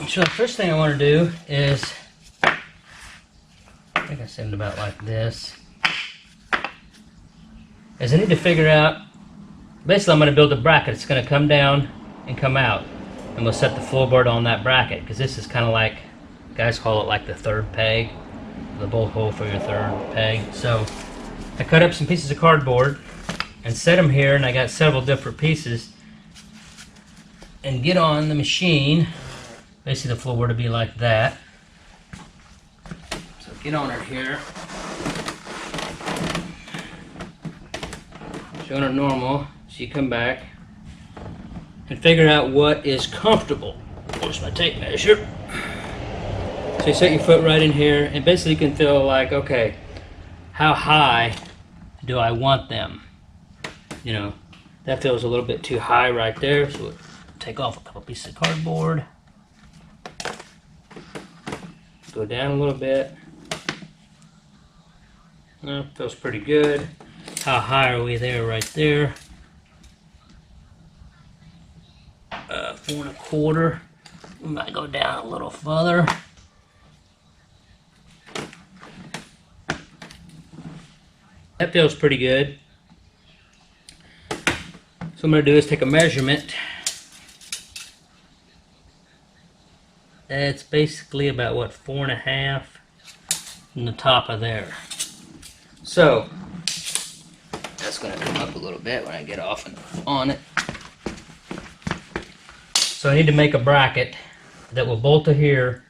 So the first thing I want to do is, I think I said it about like this, is I need to figure out, basically I'm going to build a bracket. It's going to come down and come out, and we'll set the floorboard on that bracket, because this is kind of like, guys call it like the third peg, the bolt hole for your third peg. So I cut up some pieces of cardboard and set them here, and I got several different pieces, and get on the machine. Basically the floorboard would be like that. So get on it here. Showing it normal, so you come back and figure out what is comfortable. Where's my tape measure? So you set your foot right in here, and basically you can feel like, okay, how high do I want them? You know, that feels a little bit too high right there, so we'll take off a couple pieces of cardboard. Go down a little bit. Feels pretty good. How high are we there? Right there. 4 1/4. We might go down a little further. That feels pretty good. So what I'm going to do is take a measurement. It's basically about, what, 4 1/2 from the top of there. So that's going to come up a little bit when I get off and on it. So I need to make a bracket that will bolt to here,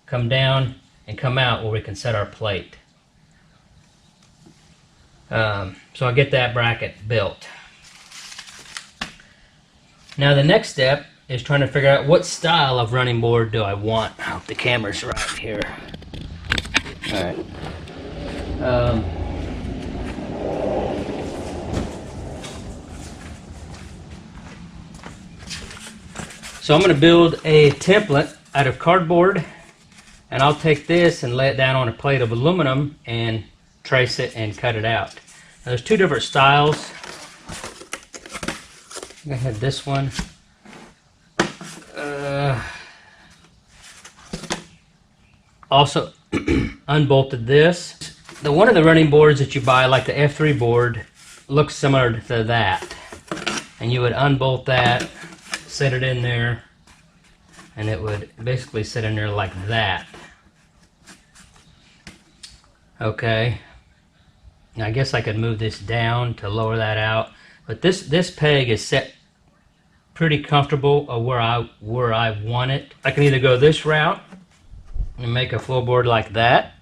come down, and come out where we can set our plate. So I'll get that bracket built. Now the next step is trying to figure out what style of running board do I want. I hope the camera's right here. Alright. So I'm going to build a template out of cardboard, and I'll take this and lay it down on a plate of aluminum and trace it and cut it out. Now, there's two different styles. I had this one. Also unbolted this. The one of the running boards that you buy, like the F3 board, looks similar to that. And you would unbolt that, set it in there, and it would basically sit in there like that. Okay. Now I guess I could move this down to lower that out, but this peg is set pretty comfortable where I want it. I can either go this route and make a floorboard like that,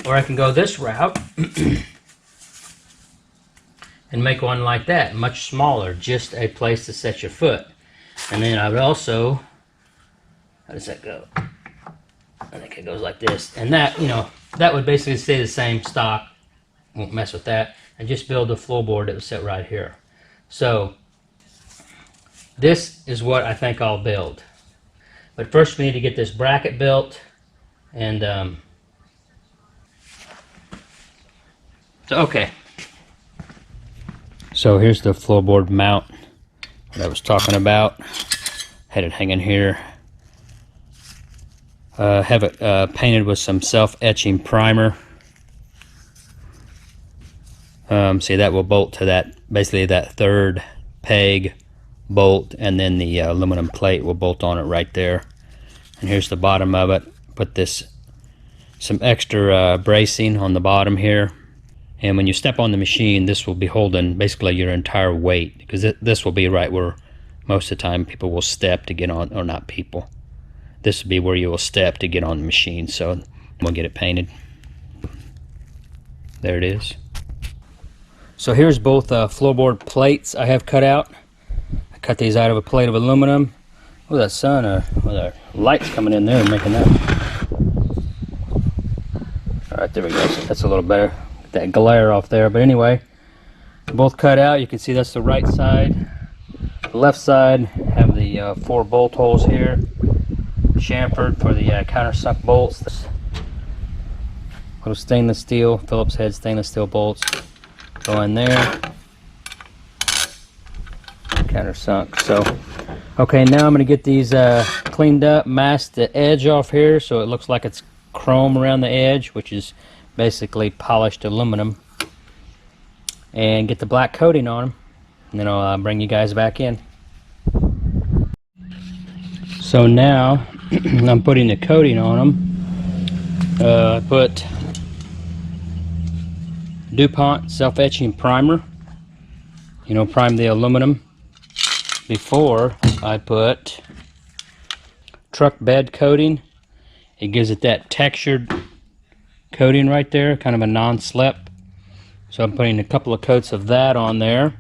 or I can go this route and make one like that, much smaller, just a place to set your foot. And then I would also, how does that go? I think it goes like this, and that, you know, that would basically stay the same stock. Won't mess with that, and just build a floorboard that would sit right here. So this is what I think I'll build. But first we need to get this bracket built, and so okay. So here's the floorboard mount that I was talking about. Had it hanging here. Have it painted with some self-etching primer. See, that will bolt to that, basically that third peg bolt, and then the aluminum plate will bolt on it right there. And here's the bottom of it. Put this, some extra bracing on the bottom here. And when you step on the machine, this will be holding basically your entire weight, because this will be right where most of the time people will step to get on, or not people. This will be where you will step to get on the machine. So we'll get it painted. There it is. So here's both floorboard plates I have cut out. I cut these out of a plate of aluminum. Oh, that sun, well, the light's coming in there and making that. All right, there we go. So that's a little better. Get that glare off there. But anyway, both cut out. You can see that's the right side. The left side have the 4 bolt holes here. Chamfered for the countersunk bolts. Little stainless steel, Phillips head stainless steel bolts go in there. Countersunk. So Okay, now I'm going to get these cleaned up, mask the edge off here so it looks like it's chrome around the edge, which is basically polished aluminum, and get the black coating on them, and then I'll bring you guys back in. So now I'm putting the coating on them. I put DuPont self-etching primer, you know, prime the aluminum. Before I put truck bed coating. It gives it that textured coating right there, kind of a non-slip. So I'm putting a couple of coats of that on there.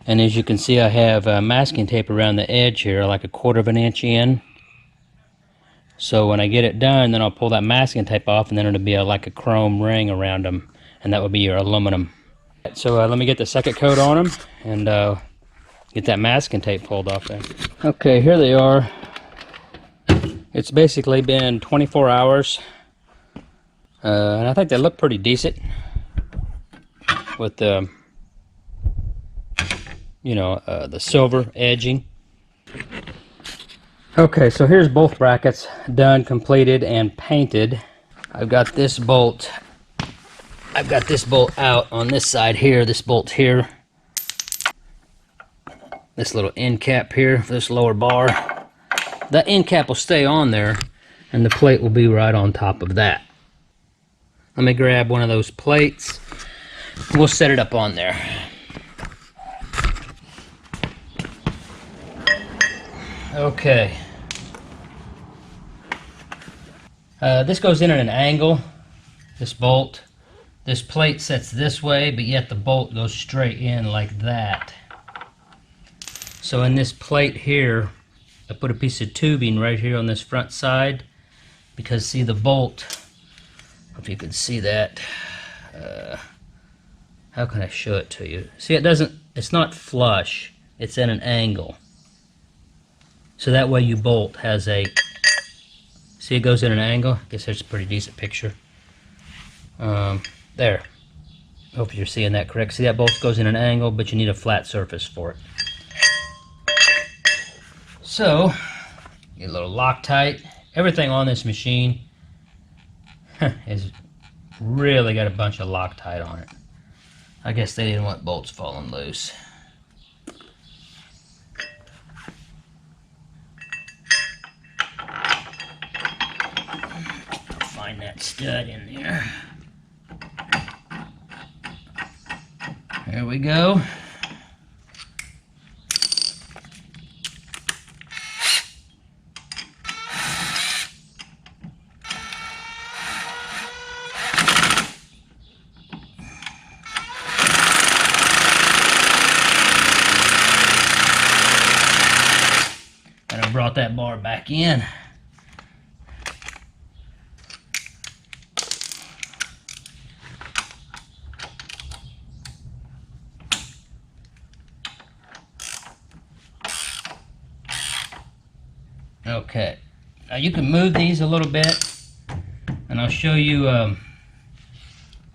And as you can see, I have masking tape around the edge here, like 1/4 inch in. So when I get it done, then I'll pull that masking tape off, and then it'll be like a chrome ring around them, and that will be your aluminum. So let me get the second coat on them, and get that masking tape pulled off there. Okay, here they are. It's basically been 24 hours, and I think they look pretty decent with the, you know, the silver edging. Okay, so here's both brackets done, completed, and painted. I've got this bolt out on this side here, this bolt here. This little end cap here for this lower bar. That end cap will stay on there, and the plate will be right on top of that. Let me grab one of those plates. We'll set it up on there. Okay. This goes in at an angle, this bolt. This plate sets this way, but yet the bolt goes straight in like that. So in this plate here, I put a piece of tubing right here on this front side, because see the bolt, if you can see that, how can I show it to you? See, it's not flush, it's at an angle. So that way you bolt has a, see it goes at an angle? I guess there's a pretty decent picture. There. Hope you're seeing that correct. See, that bolt goes in an angle, but you need a flat surface for it. So, get a little Loctite. Everything on this machine has really got a bunch of Loctite on it. I guess they didn't want bolts falling loose. I'll find that stud in there. There we go. And I brought that bar back in. Okay, now you can move these a little bit, and I'll show you.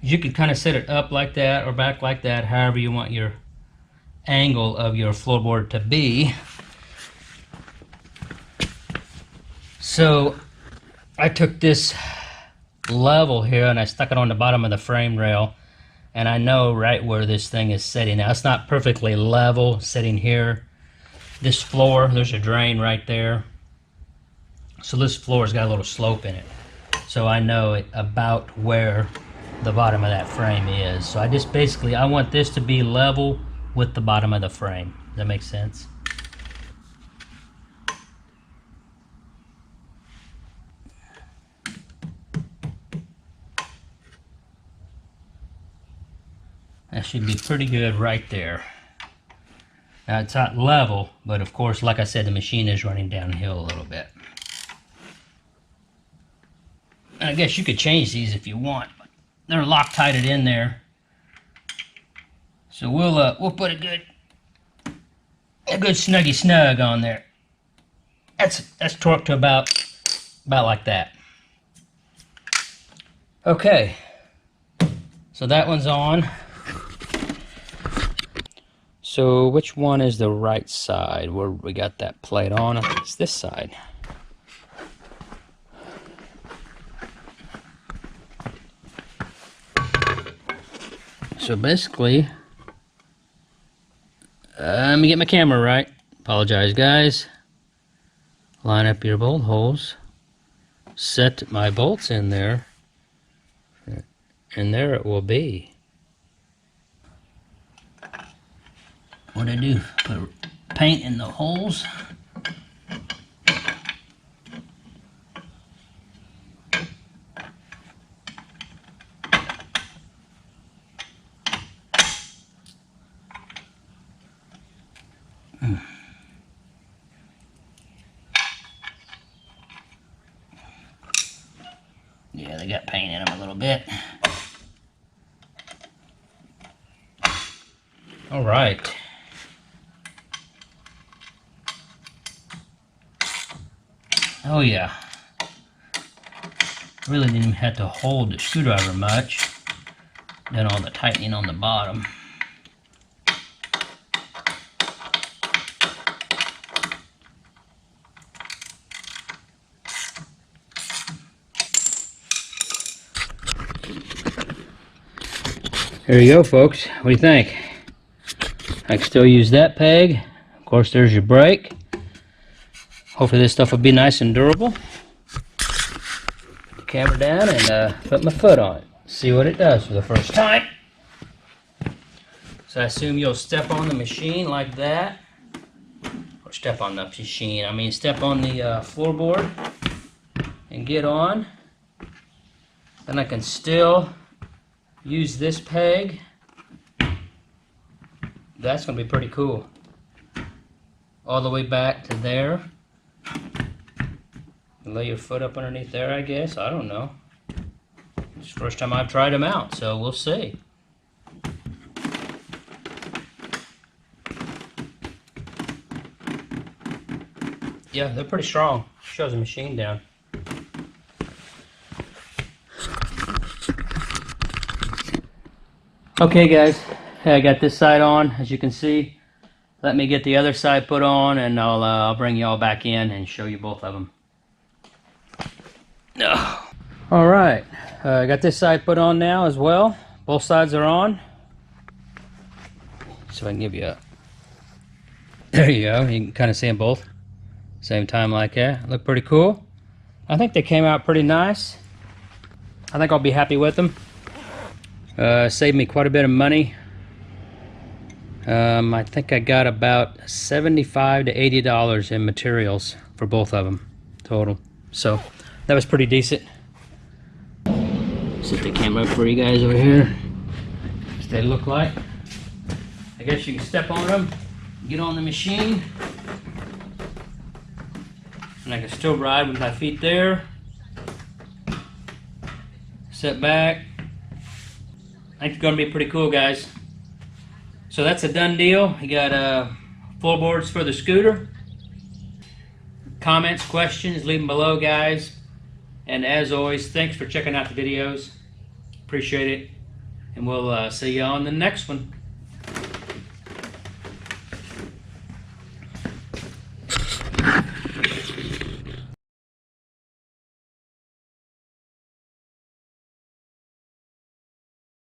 You can kind of set it up like that or back like that, however you want your angle of your floorboard to be. So I took this level here and I stuck it on the bottom of the frame rail, and I know right where this thing is sitting. Now it's not perfectly level sitting here. This floor, there's a drain right there. So this floor's got a little slope in it. So I know it about where the bottom of that frame is. So I just basically, I want this to be level with the bottom of the frame. Does that make sense? That should be pretty good right there. Now it's not level, but of course, like I said, the machine is running downhill a little bit. And I guess you could change these if you want, but they're Loctited in there. So we'll put a good snuggy snug on there. That's torqued to about like that. Okay, so that one's on. So which one is the right side where we got that plate on? I think it's this side. So basically, let me get my camera right. Apologize, guys. Line up your bolt holes. Set my bolts in there. And there it will be. What I do? Put paint in the holes. Yeah, they got paint in them a little bit. All right. Oh yeah. Really didn't even have to hold the screwdriver much. Done all the tightening on the bottom. There you go, folks. What do you think? I can still use that peg. Of course, there's your brake. Hopefully this stuff will be nice and durable. Put the camera down and put my foot on it. See what it does for the first time. So I assume you'll step on the machine like that. Or step on the machine. I mean step on the floorboard and get on. Then I can still use this peg. That's going to be pretty cool. All the way back to there. Lay your foot up underneath there, I guess. I don't know. It's the first time I've tried them out, so we'll see. Yeah, they're pretty strong. Shows the machine down. Okay guys, I got this side on, as you can see. Let me get the other side put on and I'll bring you all back in and show you both of them. Alright, I got this side put on now as well. Both sides are on. So I can give you a... There you go, you can kind of see them both. Same time like that. Look pretty cool. I think they came out pretty nice. I think I'll be happy with them. Saved me quite a bit of money. I think I got about $75 to $80 in materials for both of them total. So that was pretty decent. Set the camera up for you guys over here. What they look like. I guess you can step on them, get on the machine, and I can still ride with my feet there. Sit back. I think it's going to be pretty cool, guys. So that's a done deal. You got floorboards for the scooter. Comments, questions, leave them below, guys. And as always, thanks for checking out the videos. Appreciate it. And we'll see you on the next one.